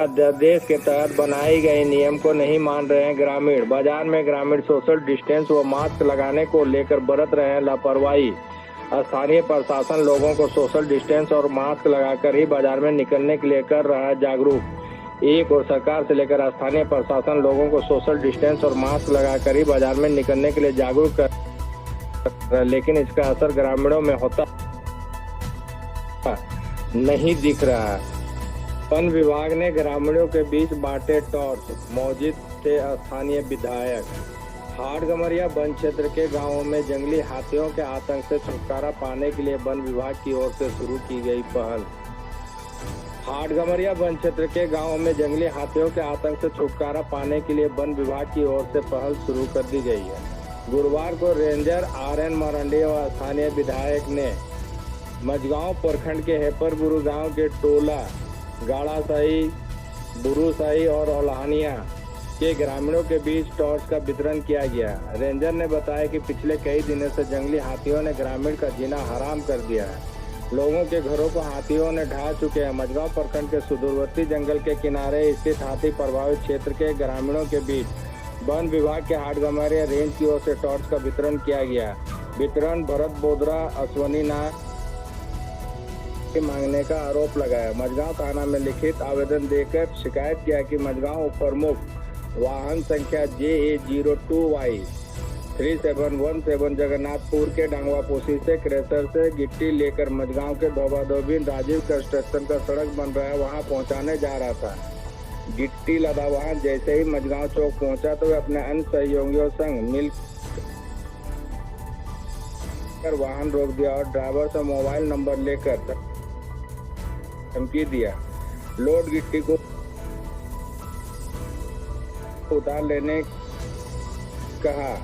अध्यादेश के तहत बनाए गए नियम को नहीं मान रहे हैं ग्रामीण। बाजार में ग्रामीण सोशल डिस्टेंस व मास्क लगाने को लेकर बरत रहे हैं लापरवाही। स्थानीय प्रशासन लोगों को सोशल डिस्टेंस और मास्क लगाकर ही बाजार में निकलने के लिए कर रहा है जागरूक। एक और सरकार से लेकर स्थानीय प्रशासन लोगों को सोशल डिस्टेंस और मास्क लगाकर ही बाजार में निकलने के लिए जागरूक कर, लेकिन इसका असर ग्रामीणों में होता नहीं दिख रहा है। वन विभाग ने ग्रामीणों के बीच बांटे टॉर्च। मौजूद थे स्थानीय विधायक। हाटगमरिया वन क्षेत्र के गांवों में जंगली हाथियों के आतंक से छुटकारा पाने के लिए वन विभाग की ओर से शुरू की गई पहल। हाटगमरिया वन क्षेत्र के गांवों में जंगली हाथियों के आतंक से छुटकारा पाने के लिए वन विभाग की ओर से पहल शुरू कर दी गई है। गुरुवार को रेंजर RN मरांडी और स्थानीय विधायक ने मझगांव प्रखंड के हेपरबुरु गांव के टोला गाड़ासाही, बुरुसाही और ओल्हानिया के ग्रामीणों के बीच टॉर्च का वितरण किया गया। रेंजर ने बताया कि पिछले कई दिनों से जंगली हाथियों ने ग्रामीण का जीना हराम कर दिया है। लोगों के घरों को हाथियों ने ढा चुके हैं। मझगांव प्रखंड के सुदूरवर्ती जंगल के किनारे स्थित हाथी प्रभावित क्षेत्र के ग्रामीणों के बीच वन विभाग के हाटगमरिया रेंज की ओर से टॉर्च का वितरण किया गया। वितरण भरत बोदरा अश्वनी नाग मांगने का आरोप लगाया। मझगांव थाना में लिखित आवेदन देकर शिकायत किया कि मझगांव प्रमुख वाहन संख्या JA02Y 3717 जगन्नाथपुर के डांगवापोसी से क्रेशर से गिट्टी लेकर मझगांव के धोबाधोबी राजीव कंस्ट्रक्शन का सड़क बन रहा है वहां पहुंचाने जा रहा था। गिट्टी लदा वाहन जैसे ही मझगांव चौक पहुंचा तो वे अपने अन्य सहयोगियों संग मिल कर वाहन रोक दिया और ड्राइवर से मोबाइल नंबर लेकर धमकी दिया। लोड गिट्टी को उतार लेने कहा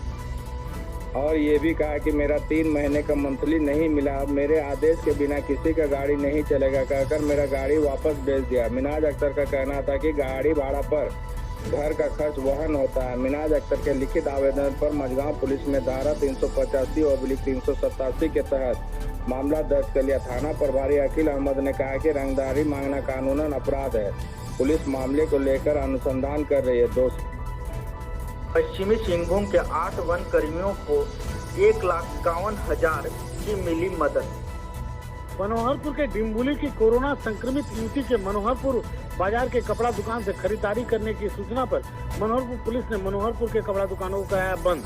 और ये भी कहा कि मेरा 3 महीने का मंथली नहीं मिला, अब मेरे आदेश के बिना किसी का गाड़ी नहीं चलेगा कहकर मेरा गाड़ी वापस भेज दिया। मिनाज अख्तर का कहना था कि गाड़ी भाड़ा पर घर का खर्च वहन होता है। मिनाज अख्तर के लिखित आवेदन पर मझगांव पुलिस ने धारा 385/387 के तहत मामला दर्ज कर लिया। थाना प्रभारी अखिल अहमद ने कहा कि रंगदारी मांगना कानूनन अपराध है। पुलिस मामले को लेकर अनुसंधान कर रही है। पश्चिमी सिंहभूम के 8 वन कर्मियों को 1,51,000 की मिली मदद। मनोहरपुर के डिम्बुली की कोरोना संक्रमित युवती के मनोहरपुर बाजार के कपड़ा दुकान से खरीदारी करने की सूचना पर मनोहरपुर पुलिस ने मनोहरपुर के कपड़ा दुकानों को कराया बंद।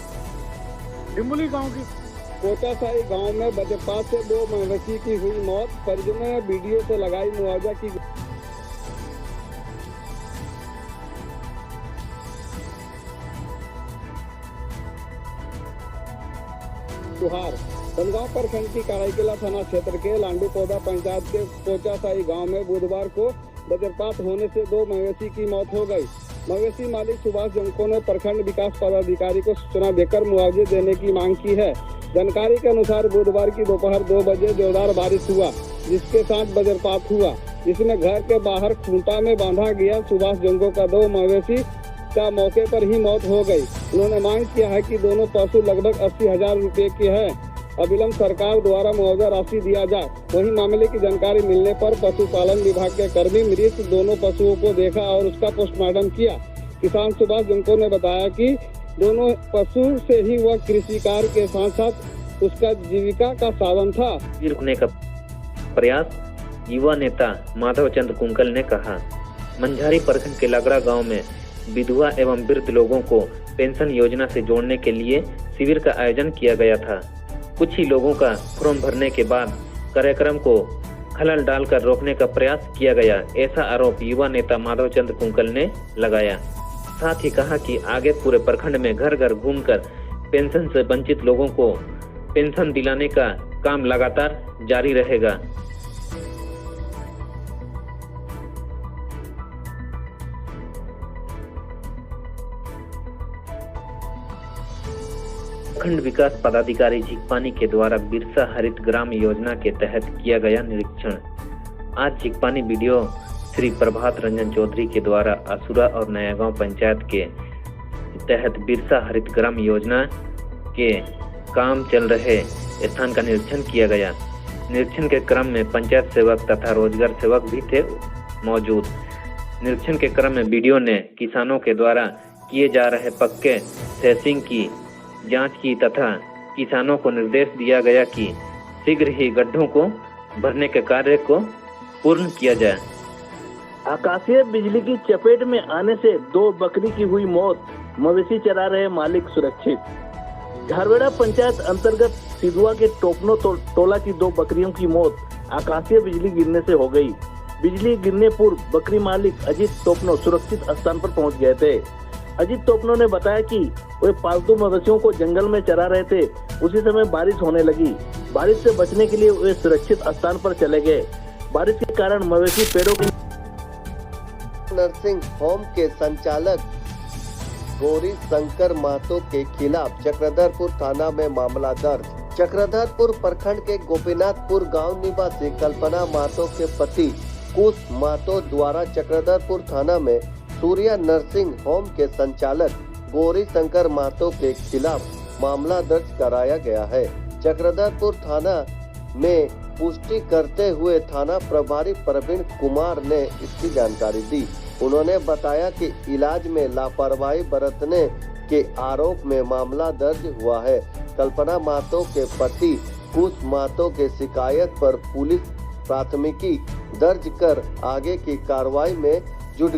डिम्बुली गांव की कोटासाही गांव में वज्रपात से 2 मवेशी की हुई मौत। परिजनों ने वीडियो से लगाई मुआवजा की गुहार। बनगांव प्रखंड की कराईकेला थाना क्षेत्र के लांडूपौधा पंचायत के कोचासाही गांव में बुधवार को वज्रपात होने से 2 मवेशी की मौत हो गई। मवेशी मालिक सुभाष जंको ने प्रखंड विकास पदाधिकारी को सूचना देकर मुआवजे देने की मांग की है। जानकारी के अनुसार बुधवार की दोपहर 2 बजे जोरदार बारिश हुआ जिसके साथ वज्रपात हुआ। इसमें घर के बाहर खूंटा में बांधा गया सुभाष जंको का 2 मवेशी का मौके पर ही मौत हो गई। उन्होंने मांग किया है कि दोनों पशु लगभग 80,000 रुपए के हैं। अविलंब सरकार द्वारा मुआवजा राशि दिया जाए। वहीं मामले की जानकारी मिलने पर पशुपालन विभाग के कर्मी मृत दोनों पशुओं को देखा और उसका पोस्टमार्टम किया। किसान सुभाष जंको ने बताया कि दोनों पशु से ही वह कृषि कार्य के साथ साथ उसका जीविका का साधन था। रुकने का प्रयास युवा नेता माधव चंद्र कुंकल ने कहा। मंझारी प्रखंड के लगड़ा गांव में विधवा एवं वृद्ध लोगों को पेंशन योजना से जोड़ने के लिए शिविर का आयोजन किया गया था। कुछ ही लोगों का फॉर्म भरने के बाद कार्यक्रम को खलल डालकर रोकने का प्रयास किया गया, ऐसा आरोप युवा नेता माधव चंद्र कुंकल ने लगाया। साथ ही कहा कि आगे पूरे प्रखंड में घर घर घूमकर पेंशन से वंचित लोगों को पेंशन दिलाने का काम लगातार जारी रहेगा। प्रखंड विकास पदाधिकारी झिकपानी के द्वारा बिरसा हरित ग्राम योजना के तहत किया गया निरीक्षण। आज झिकपानी वीडियो श्री प्रभात रंजन चौधरी के द्वारा असुरा और नयागांव पंचायत के तहत बिरसा हरित ग्राम योजना के काम चल रहे स्थान का निरीक्षण किया गया। निरीक्षण के क्रम में पंचायत सेवक तथा रोजगार सेवक भी थे मौजूद। निरीक्षण के क्रम में वीडियो ने किसानों के द्वारा किए जा रहे पक्के सेसिंग की जांच की तथा किसानों को निर्देश दिया गया कि शीघ्र ही गड्ढों को भरने के कार्य को पूर्ण किया जाए। आकाशीय बिजली की चपेट में आने से 2 बकरी की हुई मौत, मवेशी चरा रहे मालिक सुरक्षित। झारवेड़ा पंचायत अंतर्गत सिधुआ के टोपनो टोला की 2 बकरियों की मौत आकाशीय बिजली गिरने से हो गई। बिजली गिरने पूर्व बकरी मालिक अजीत टोपनो सुरक्षित स्थान पर पहुंच गए थे। अजीत टोपनो ने बताया कि वे पालतू मवेशियों को जंगल में चरा रहे थे। उसी समय बारिश होने लगी। बारिश से बचने के लिए वे सुरक्षित स्थान पर चले गए। बारिश के कारण मवेशी पेड़ों की नर्सिंग होम के संचालक गौरी शंकर महतो के खिलाफ चक्रधरपुर थाना में मामला दर्ज। चक्रधरपुर प्रखंड के गोपीनाथपुर गांव निवासी कल्पना महतो के पति कुश महतो द्वारा चक्रधरपुर थाना में सूर्या नर्सिंग होम के संचालक गौरी शंकर महतो के खिलाफ मामला दर्ज कराया गया है। चक्रधरपुर थाना में पुष्टि करते हुए थाना प्रभारी प्रवीण कुमार ने इसकी जानकारी दी। उन्होंने बताया कि इलाज में लापरवाही बरतने के आरोप में मामला दर्ज हुआ है। कल्पना महतो के पति कुश महतो के शिकायत पर पुलिस प्राथमिकी दर्ज कर आगे की कार्रवाई में जुट।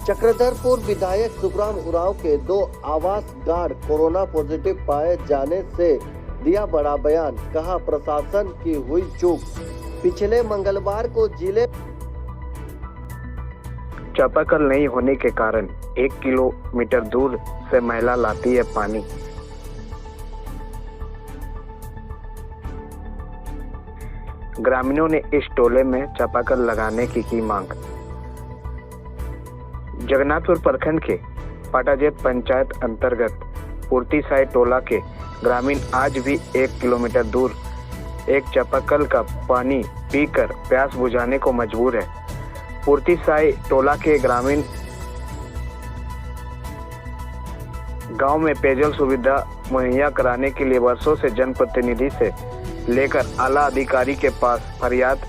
चक्रधरपुर विधायक सुखराम उरांव के 2 आवास गार्ड कोरोना पॉजिटिव पाए जाने से दिया बड़ा बयान। कहा प्रशासन की हुई चूक। पिछले मंगलवार को जिले चापाकल नहीं होने के कारण 1 किलोमीटर दूर से महिला लाती है पानी। ग्रामीणों ने इस टोले में चापाकल लगाने की मांग। जगन्नाथपुर प्रखंड के पाटाजेत पंचायत अंतर्गत पूर्ति साई टोला के ग्रामीण आज भी 1 किलोमीटर दूर एक चापाकल का पानी पीकर प्यास बुझाने को मजबूर है। पूर्ति साई टोला के ग्रामीण गांव में पेयजल सुविधा मुहैया कराने के लिए वर्षों से जनप्रतिनिधि से लेकर आला अधिकारी के पास फरियाद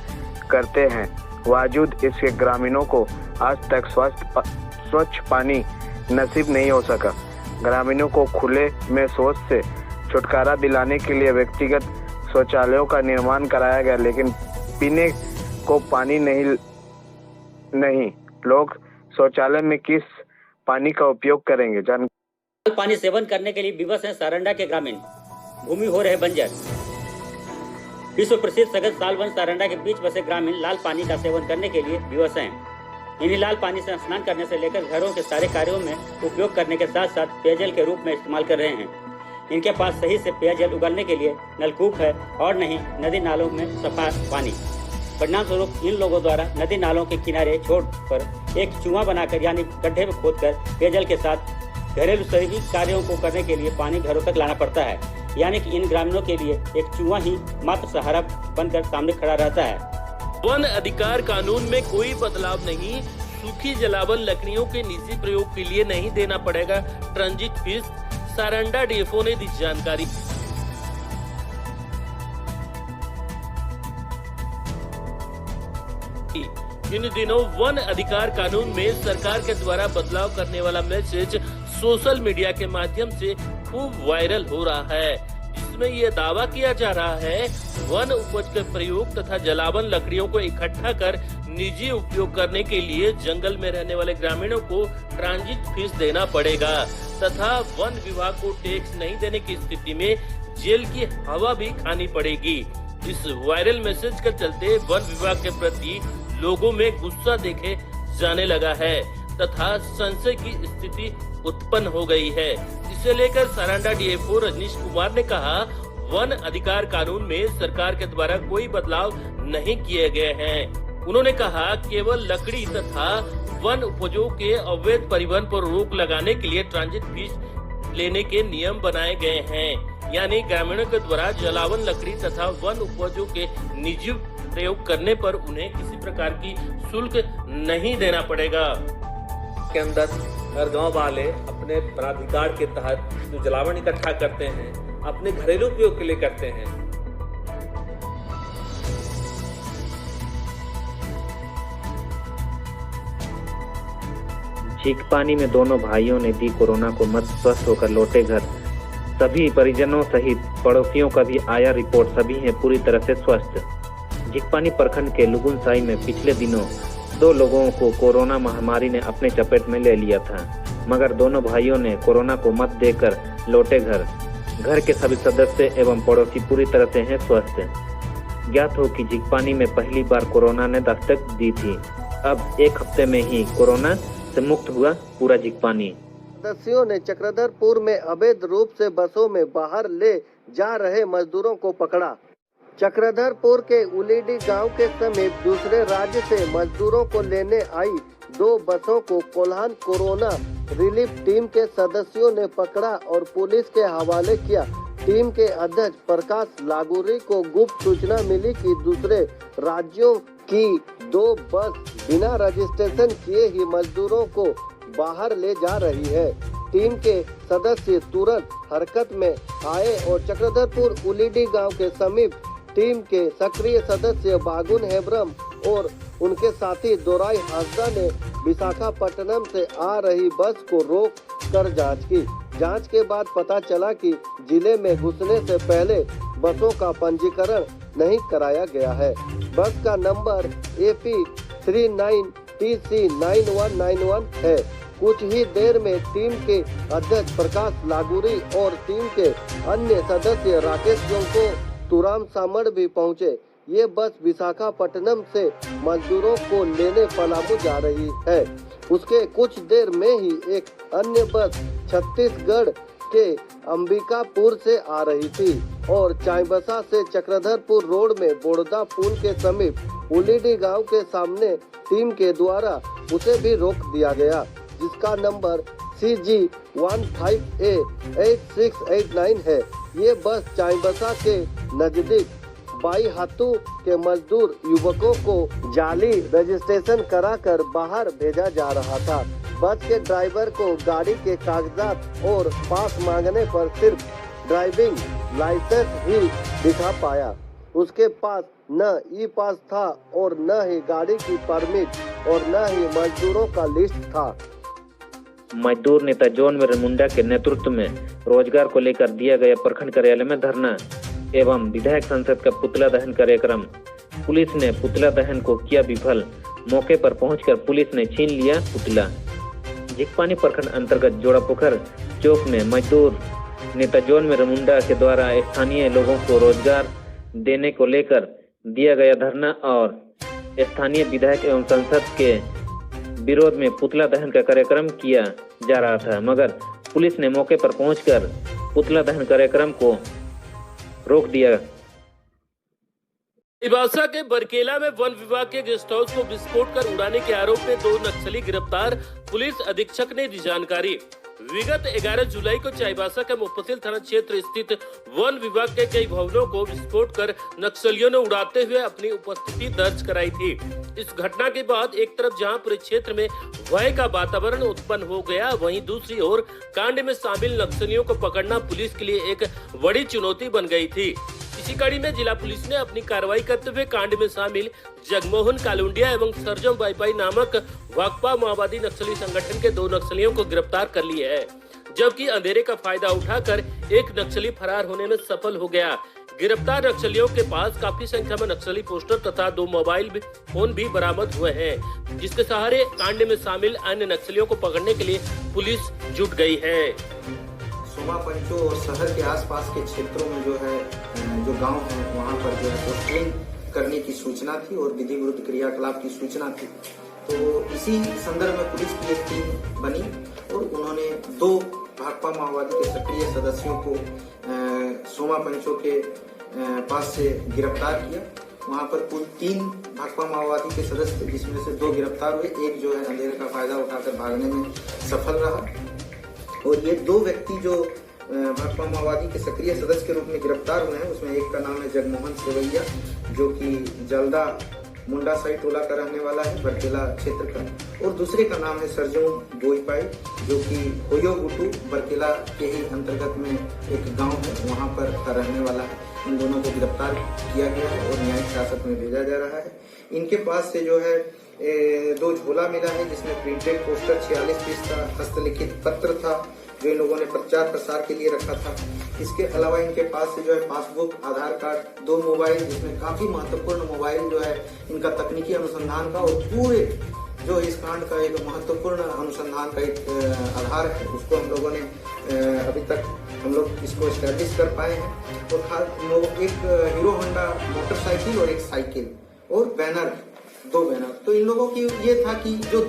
करते हैं। बावजूद इसके ग्रामीणों को आज तक स्वच्छ पानी नसीब नहीं हो सका। ग्रामीणों को खुले में शौच से छुटकारा दिलाने के लिए व्यक्तिगत शौचालयों का निर्माण कराया गया, लेकिन पीने को पानी नहीं। लोग शौचालय में किस पानी का उपयोग करेंगे? पानी सेवन करने के लिए विवश है सारंडा के ग्रामीण। भूमि हो रहे बंजर। विश्व प्रसिद्ध सगत सालवन सारंडा के बीच बसे ग्रामीण लाल पानी का सेवन करने के लिए विवश हैं। इन्हीं लाल पानी से स्नान करने से लेकर घरों के सारे कार्यों में उपयोग करने के साथ साथ पेयजल के रूप में इस्तेमाल कर रहे हैं। इनके पास सही से पेयजल उगलने के लिए नलकूप है और नहीं नदी नालों में सफा पानी। परिणाम स्वरूप इन लोगों द्वारा नदी नालों के किनारे छोड़कर एक चुआ बनाकर यानी गड्ढे में खोदकर पेयजल के साथ घरेलू सभी कार्यों को करने के लिए पानी घरों तक लाना पड़ता है। यानी कि इन ग्रामीणों के लिए एक चुआ ही मात्र सहारा बनकर सामने खड़ा रहता है। वन अधिकार कानून में कोई बदलाव नहीं। सूखी जलावन लकड़ियों के निजी प्रयोग के लिए नहीं देना पड़ेगा ट्रांजिट फीस। सारंडा डीएफओ ने दी जानकारी। इन दिनों वन अधिकार कानून में सरकार के द्वारा बदलाव करने वाला मैसेज सोशल मीडिया के माध्यम से खूब वायरल हो रहा है। इसमें यह दावा किया जा रहा है वन उपज के प्रयोग तथा जलावन लकड़ियों को इकट्ठा कर निजी उपयोग करने के लिए जंगल में रहने वाले ग्रामीणों को ट्रांजिट फीस देना पड़ेगा तथा वन विभाग को टैक्स नहीं देने की स्थिति में जेल की हवा भी खानी पड़ेगी। इस वायरल मैसेज के चलते वन विभाग के प्रति लोगों में गुस्सा देखे जाने लगा है तथा संशय की स्थिति उत्पन्न हो गई है। इसे लेकर सारंडा डीएफओ रजनीश कुमार ने कहा, वन अधिकार कानून में सरकार के द्वारा कोई बदलाव नहीं किए गए हैं। उन्होंने कहा केवल लकड़ी तथा वन उपजों के अवैध परिवहन पर रोक लगाने के लिए ट्रांजिट फीस लेने के नियम बनाए गए हैं। यानी ग्रामीणों के द्वारा जलावन लकड़ी तथा वन उपजों के निजी प्रयोग करने पर उन्हें किसी प्रकार की शुल्क नहीं देना पड़ेगा। के अंदर हर गांव वाले अपने प्राधिकार के तहत जो जलावन इकट्ठा करते हैं अपने घरेलू उपयोग के लिए करते हैं। चिकपानी में दोनों भाइयों ने दी कोरोना को मत, स्वस्थ होकर लौटे घर। सभी परिजनों सहित पड़ोसियों का भी आया रिपोर्ट, सभी हैं पूरी तरह से स्वस्थ। चिकपानी प्रखंड के लुगुनसाई में पिछले दिनों 2 लोगों को कोरोना महामारी ने अपने चपेट में ले लिया था, मगर दोनों भाइयों ने कोरोना को मत देकर लौटे घर। घर के सभी सदस्य एवं पड़ोसी पूरी तरह से हैं स्वस्थ। ज्ञात हो कि चिकपानी में पहली बार कोरोना ने दस्तक दी थी। अब 1 हफ्ते में ही कोरोना से मुक्त हुआ पूरा चिकपानी। सदस्यों ने चक्रधरपुर में अवैध रूप से बसों में बाहर ले जा रहे मजदूरों को पकड़ा। चक्रधरपुर के उलीडी गांव के समीप दूसरे राज्य से मजदूरों को लेने आई 2 बसों को कोल्हान कोरोना रिलीफ टीम के सदस्यों ने पकड़ा और पुलिस के हवाले किया। टीम के अध्यक्ष प्रकाश लागूरी को गुप्त सूचना मिली कि दूसरे राज्यों की 2 बस बिना रजिस्ट्रेशन किए ही मजदूरों को बाहर ले जा रही है। टीम के सदस्य तुरंत हरकत में आए और चक्रधरपुर उलीडी गांव के समीप टीम के सक्रिय सदस्य बागुन हेब्रम और उनके साथी दोराई हासदा ने विशाखापट्टनम से आ रही बस को रोक कर जांच की। जांच के बाद पता चला कि जिले में घुसने से पहले बसों का पंजीकरण नहीं कराया गया है। बस का नंबर AP 39TC9191 है। कुछ ही देर में टीम के अध्यक्ष प्रकाश लागूरी और टीम के अन्य सदस्य राकेश जोंको तुराम सामड़ भी पहुंचे। ये बस विशाखापट्टनम से मजदूरों को लेने पलामू जा रही है। उसके कुछ देर में ही एक अन्य बस छत्तीसगढ़ के अंबिकापुर से आ रही थी और चाईबसा से चक्रधरपुर रोड में बोड़दा पुल के समीप उलीडी गांव के सामने टीम के द्वारा उसे भी रोक दिया गया, जिसका नंबर CG 15A 8689 है। ये बस चाईबसा के नजदीक बाई हाथू के मजदूर युवकों को जाली रजिस्ट्रेशन कराकर बाहर भेजा जा रहा था। बस के ड्राइवर को गाड़ी के कागजात और पास मांगने पर सिर्फ ड्राइविंग लाइसेंस ही दिखा पाया। उसके पास न ई पास था और न ही गाड़ी की परमिट और न ही मजदूरों का लिस्ट था। मजदूर नेता जॉन मुंडा के नेतृत्व में रोजगार को लेकर दिया गया प्रखंड कार्यालय में धरना एवं विधायक संसद का पुतला दहन कार्यक्रम। पुलिस ने पुतला दहन को किया विफल। मौके पर पहुंचकर पुलिस ने छीन लिया पुतला। चिकपानी प्रखंड अंतर्गत जोड़ापोखर चौक में मजदूर नेता जॉन मुंडा के द्वारा स्थानीय लोगों को रोजगार देने को लेकर दिया गया धरना और स्थानीय विधायक एवं संसद के विरोध में पुतला दहन का कार्यक्रम किया जा रहा था, मगर पुलिस ने मौके पर पहुंचकर पुतला दहन कार्यक्रम को रोक दिया। चाईबासा के बरकेला में वन विभाग के गेस्ट हाउस को विस्फोट कर उड़ाने के आरोप में 2 नक्सली गिरफ्तार, पुलिस अधीक्षक ने दी जानकारी। विगत 11 जुलाई को चाईबासा के मुफस्सिल थाना क्षेत्र स्थित वन विभाग के कई भवनों को विस्फोट कर नक्सलियों ने उड़ाते हुए अपनी उपस्थिति दर्ज कराई थी। इस घटना के बाद एक तरफ जहां पूरे क्षेत्र में भय का वातावरण उत्पन्न हो गया, वहीं दूसरी ओर कांड में शामिल नक्सलियों को पकड़ना पुलिस के लिए एक बड़ी चुनौती बन गई थी। इसी कड़ी में जिला पुलिस ने अपनी कार्रवाई करते हुए कांड में शामिल जगमोहन कालुंडिया एवं सरजम बाईपाई नामक भाकपा माओवादी नक्सली संगठन के 2 नक्सलियों को गिरफ्तार कर लिया है, जबकि अंधेरे का फायदा उठाकर एक नक्सली फरार होने में सफल हो गया। गिरफ्तार नक्सलियों के पास काफी संख्या में नक्सली पोस्टर तथा 2 मोबाइल फोन भी बरामद हुए हैं, जिसके सहारे कांड में शामिल अन्य नक्सलियों को पकड़ने के लिए पुलिस जुट गई है। सोमा पंचो और शहर के आसपास के क्षेत्रों में जो है जो गांव है वहां पर जो है पोस्टरिंग करने की सूचना थी और विधि विरुद्ध क्रियाकलाप की सूचना थी। तो इसी संदर्भ में पुलिस की एक टीम बनी और उन्होंने 2 भाकपा माओवादी के सक्रिय सदस्यों को सोमा पंचो के पास से गिरफ्तार किया। वहां पर कुल 3 भाकपा माओवादी के सदस्य थे, जिसमें से 2 गिरफ्तार हुए, एक जो है अंधेरे का फायदा उठाकर भागने में सफल रहा। और ये 2 व्यक्ति जो भाकपा माओवादी के सक्रिय सदस्य के रूप में गिरफ्तार हुए हैं, उसमें एक का नाम है जगमोहन सेवैया, जो कि जलदा मुंडा साई टोला का रहने वाला है, बरकेला क्षेत्र का, और दूसरे का नाम है सरजों बोईपाई, जो कि होयो गुटू बरकेला के ही अंतर्गत में एक गांव है, वहां पर का रहने वाला है। इन दोनों को गिरफ्तार किया गया है और न्यायिक हिरासत में भेजा जा रहा है। इनके पास से जो है 2 झोला मिला है जिसमें प्रिंटेड पोस्टर 46 पीस का हस्तलिखित पत्र था जो इन लोगों ने प्रचार प्रसार के लिए रखा था। इसके अलावा इनके पास से जो है पासबुक, आधार कार्ड, 2 मोबाइल जिसमें काफी महत्वपूर्ण मोबाइल जो है इनका तकनीकी अनुसंधान का और पूरे जो इस कांड का एक महत्वपूर्ण अनुसंधान का एक आधार है उसको हम लोगों ने अभी तक हम लोग इसको एस्टैब्लिश कर पाए हैं। तो एक हीरो होंडा मोटरसाइकिल और एक साइकिल और बैनर, 2 बैनर। तो इन लोगों की ये था कि जो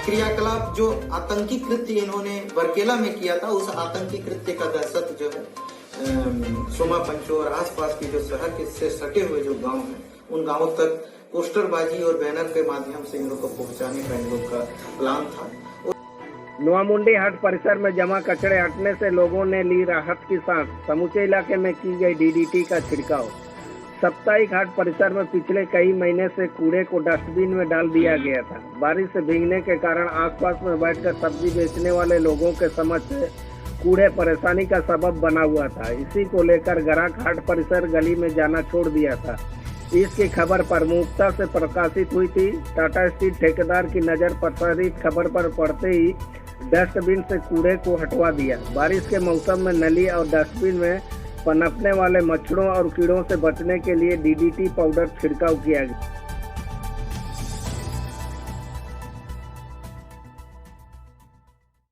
क्रियाकलाप जो आतंकी कृत्य इन्होंने बरकेला में किया था उस आतंकी कृत्य का दहशत जो है सोमा पंचो और आसपास की जो शहर के से सटे हुए जो गांव हैं उन गांवों तक पोस्टरबाजी और बैनर के माध्यम से इन लोग को पहुंचाने का इन लोग का प्लान था। नोआमुंडी हाट परिसर में जमा कचरे हटने से लोगों ने ली राहत की सांस। समूचे इलाके में की गई डीडीटी का छिड़काव। साप्ताहिक हाट परिसर में पिछले कई महीने से कूड़े को डस्टबिन में डाल दिया गया था। बारिश से भीगने के कारण आसपास में बैठकर सब्जी बेचने वाले लोगों के समझ से कूड़े परेशानी का सबब बना हुआ था। इसी को लेकर ग्राहक हाट परिसर गली में जाना छोड़ दिया था। इसकी खबर प्रमुखता से प्रकाशित हुई थी। टाटा स्टील ठेकेदार की नजर प्रसारित खबर पर पड़ते ही डस्टबिन से कूड़े को हटवा दिया। बारिश के मौसम में नली और डस्टबिन में पनपने वाले मच्छरों और कीड़ों से बचने के लिए डीडीटी पाउडर छिड़काव किया गया।